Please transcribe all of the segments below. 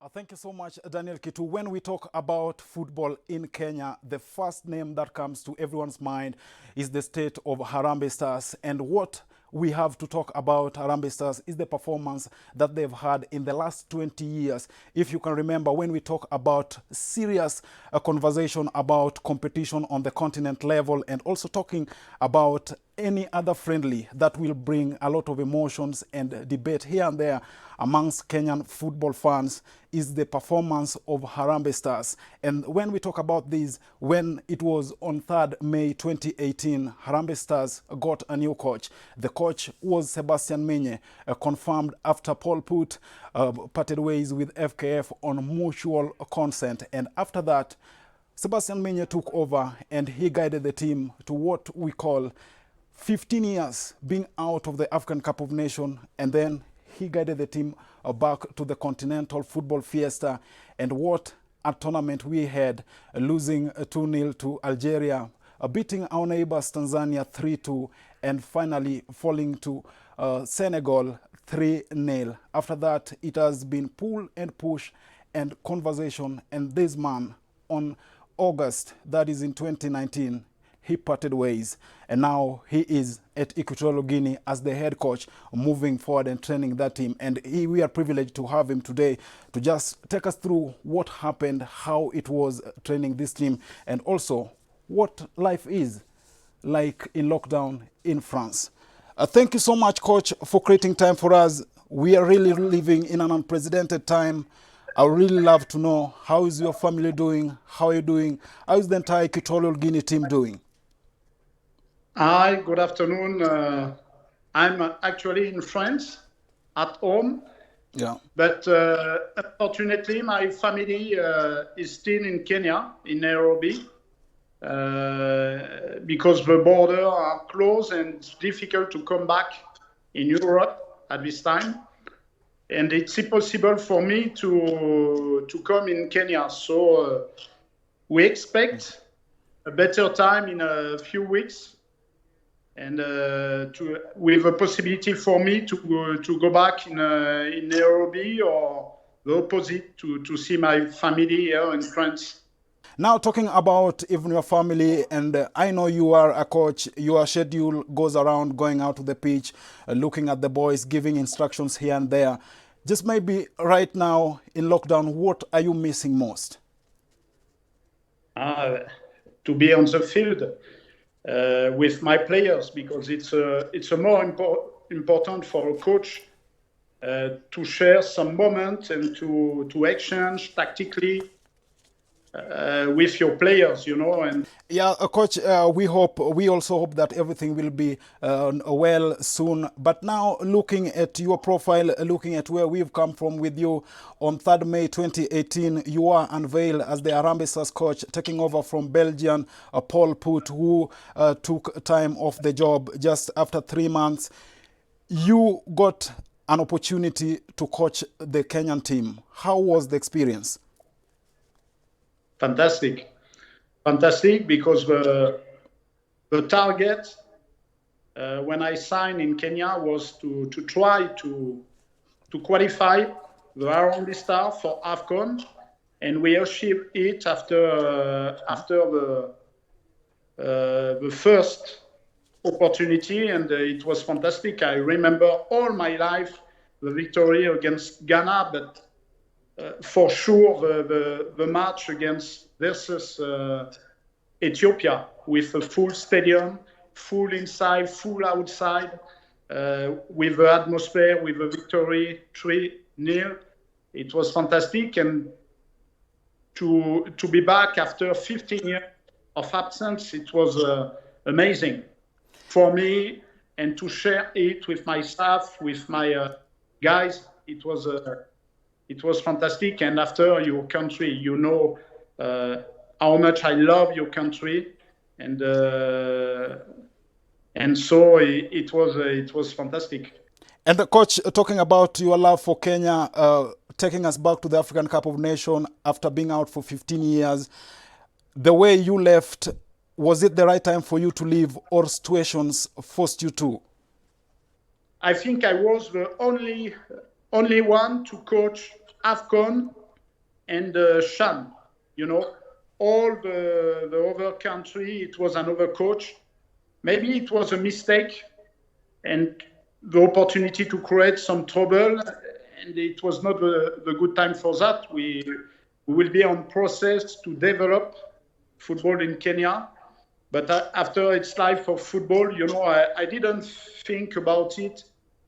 Thank you so much, Daniel Kitu. When we talk about football in Kenya, the first name that comes to everyone's mind is the state of Harambee Stars. And what we have to talk about Harambee Stars is the performance that they've had in the last 20 years. If you can remember, when we talk about serious conversation about competition on the continent level and also talking about any other friendly that will bring a lot of emotions and debate here and there amongst Kenyan football fans is the performance of Harambee Stars. And when we talk about this, when it was on 3rd May 2018, Harambee Stars got a new coach. The coach was Sebastien Migne, confirmed after Paul Put parted ways with FKF on mutual consent. And after that, Sebastien Migne took over and he guided the team to what we call 15 years being out of the African Cup of Nations, and then he guided the team back to the Continental Football Fiesta. And what a tournament we had, losing 2-0 to Algeria, beating our neighbors Tanzania 3-2, and finally falling to Senegal 3-0. After that, it has been pull and push and conversation, and this man on August, that is in 2019, he parted ways, and now he is at Equatorial Guinea as the head coach, moving forward and training that team. And we are privileged to have him today to just take us through what happened, how it was training this team, and also what life is like in lockdown in France. Thank you so much, Coach, for creating time for us. We are really living in an unprecedented time. I would really love to know, how is your family doing? How are you doing? How is the entire Equatorial Guinea team doing? Hi, good afternoon. I'm actually in France at home, but unfortunately my family is still in Kenya, in Nairobi, because the borders are closed and it's difficult to come back in Europe at this time. And it's impossible for me to come in Kenya. So we expect a better time in a few weeks, and with a possibility for me to go back in Nairobi, or the opposite, to see my family here in France. Now, talking about even your family, and I know you are a coach, your schedule goes around going out to the pitch, looking at the boys, giving instructions here and there. Just maybe right now in lockdown, what are you missing most? To be on the field with my players, because it's a more important for a coach to share some moments and to exchange tactically with your players, And yeah, Coach, we also hope that everything will be well soon. But now, looking at your profile, looking at where we've come from with you, on 3rd May 2018, you are unveiled as the Harambee Stars coach, taking over from Belgian Paul Put, who took time off the job just after 3 months. You got an opportunity to coach the Kenyan team. How was the experience? Fantastic, because the target when I signed in Kenya was to try to qualify the Harambee Stars for AFCON, and we achieved it after the first opportunity, and it was fantastic. I remember all my life the victory against Ghana, but for sure the match versus Ethiopia, with a full stadium, full inside, full outside, with the atmosphere, with the victory 3-0. It was fantastic, and to be back after 15 years of absence, it was amazing for me, and to share it with my staff, with my guys. It was fantastic. And after your country, how much I love your country, and so it was fantastic. And the coach, talking about your love for Kenya, taking us back to the African Cup of Nations after being out for 15 years, the way you left, was it the right time for you to leave, or situations forced you to? I think I was the only one to coach AFCON and Shan. You know, all the other country, it was another coach. Maybe it was a mistake and the opportunity to create some trouble, and it was not the good time for that. We will be on process to develop football in Kenya. But after its life of football, you know, I didn't think about it.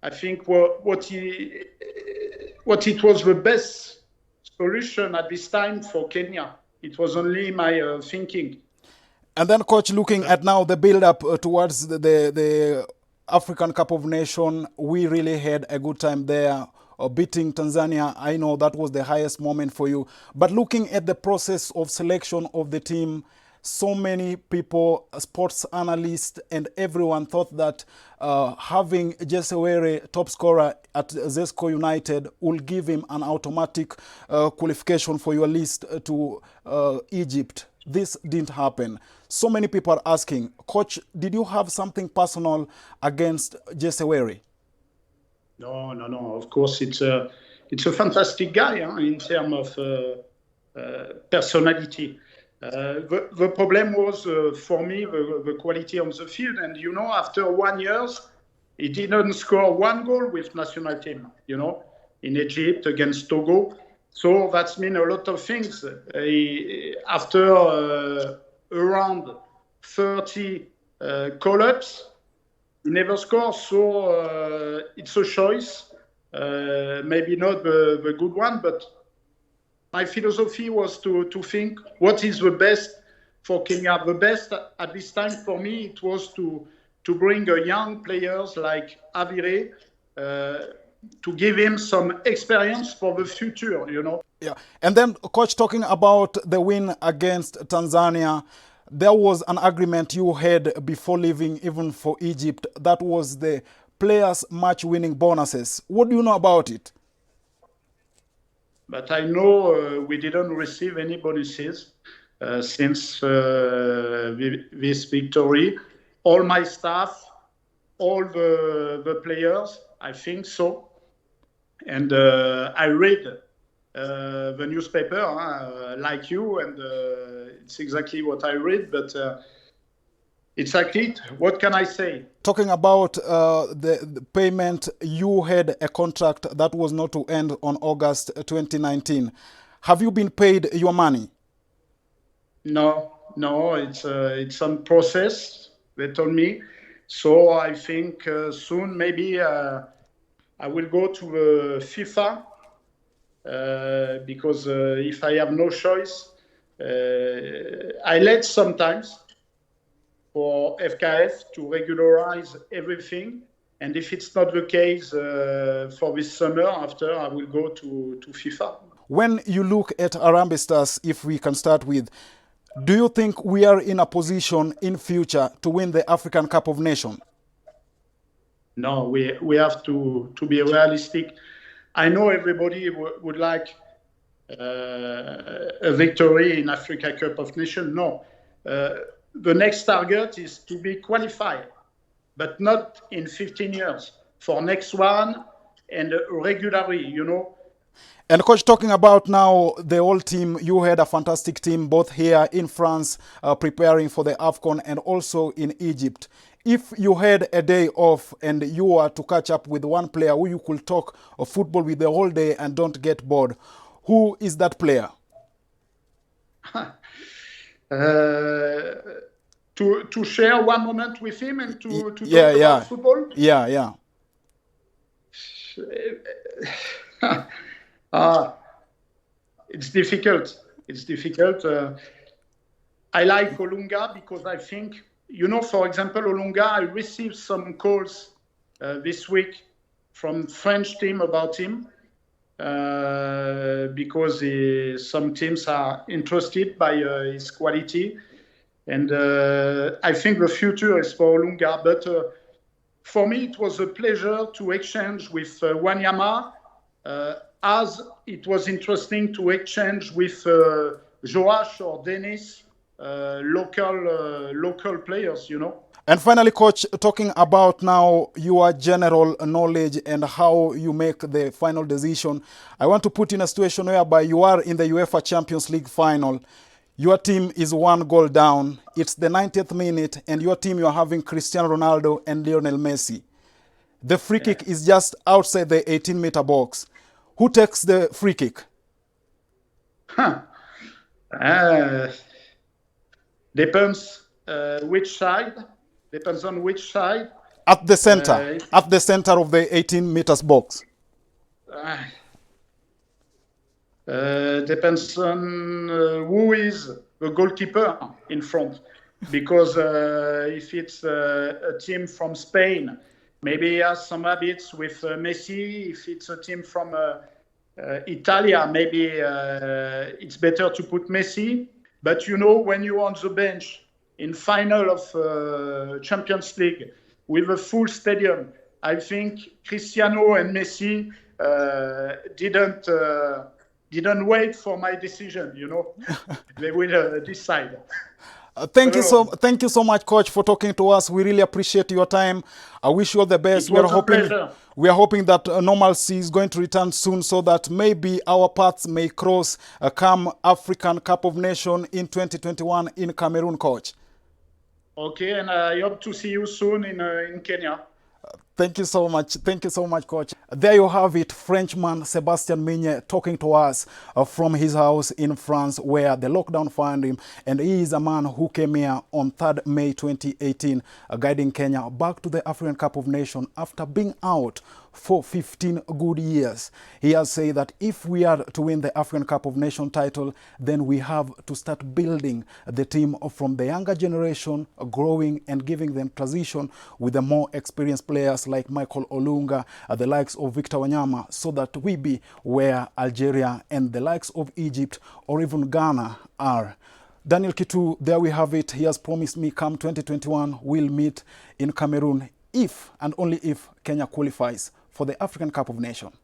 I think what it was the best solution at this time for Kenya. It was only my thinking. And then, coach, looking at now the build-up towards the African Cup of Nations, we really had a good time there. Beating Tanzania, I know that was the highest moment for you. But looking at the process of selection of the team, so many people, sports analysts, and everyone thought that having Jesse Were, top scorer at Zesco United, will give him an automatic qualification for your list to Egypt. This didn't happen. So many people are asking, Coach, did you have something personal against Jesse Were? No. Of course, it's a fantastic guy in terms of personality. The problem was for me the quality on the field, and you know, after 1 year, he didn't score one goal with national team. You know, in Egypt against Togo. So that's mean a lot of things. After around 30 call-ups, he never scores. So it's a choice. Maybe not the good one, but my philosophy was to think what is the best for Kenya. The best at this time for me, it was to bring young players like Avire, to give him some experience for the future, you know. Yeah, and then, Coach, talking about the win against Tanzania, there was an agreement you had before leaving, even for Egypt. That was the players' match-winning bonuses. What do you know about it? But I know we didn't receive any bonuses since this victory. All my staff, all the players, I think so. And I read the newspaper like you, and it's exactly what I read, but it's like it. What can I say? Talking about the payment, you had a contract that was not to end on August 2019. Have you been paid your money? No, it's on process, they told me. So I think soon maybe I will go to FIFA because if I have no choice, I let sometimes for FKF to regularize everything. And if it's not the case for this summer, after I will go to FIFA. When you look at Harambee Stars, if we can start with, do you think we are in a position in future to win the African Cup of Nations? No, we have to be realistic. I know everybody would like a victory in Africa Cup of Nations. No, the next target is to be qualified, but not in 15 years. For next one and regularly, you know. And Coach, talking about now the whole team, you had a fantastic team both here in France preparing for the AFCON and also in Egypt. If you had a day off and you were to catch up with one player who you could talk of football with the whole day and don't get bored, who is that player? To share one moment with him and to talk about football? Yeah. It's difficult. I like Olunga because I think, you know, for example, Olunga, I received some calls this week from French team about him because some teams are interested by his quality. And I think the future is for Olunga. But for me, it was a pleasure to exchange with Wanyama, as it was interesting to exchange with Joash or Dennis, local players, you know. And finally, coach, talking about now your general knowledge and how you make the final decision, I want to put in a situation whereby you are in the UEFA Champions League final. Your team is 1 goal down. It's the 90th minute, and your team, you're having Cristiano Ronaldo and Lionel Messi. The free kick is just outside the 18-meter box. Who takes the free kick? Depends which side. Depends on which side. At the center. At the center of the 18 meters box. Depends on who is the goalkeeper in front. Because if it's a team from Spain, maybe he has some habits with Messi. If it's a team from Italia, maybe it's better to put Messi. But you know, when you're on the bench in final of Champions League with a full stadium, I think Cristiano and Messi didn't wait for my decision. You know, they will decide. Thank you so much, coach, for talking to us. We really appreciate your time. I wish you all the best. It was a pleasure. We are hoping that normalcy is going to return soon, so that maybe our paths may cross come African Cup of Nations in 2021 in Cameroon, coach. Okay, and I hope to see you soon in Kenya. Thank you so much. Thank you so much, coach. There you have it, Frenchman Sebastien Migne talking to us from his house in France, where the lockdown found him. And he is a man who came here on 3rd May 2018, guiding Kenya back to the African Cup of Nations after being out for 15 good years. He has said that if we are to win the African Cup of Nations title, then we have to start building the team from the younger generation, growing and giving them transition with the more experienced players like Michael Olunga, the likes of Victor Wanyama, so that we be where Algeria and the likes of Egypt or even Ghana are. Daniel Kitu, there we have it. He has promised me come 2021, we'll meet in Cameroon if and only if Kenya qualifies for the African Cup of Nations.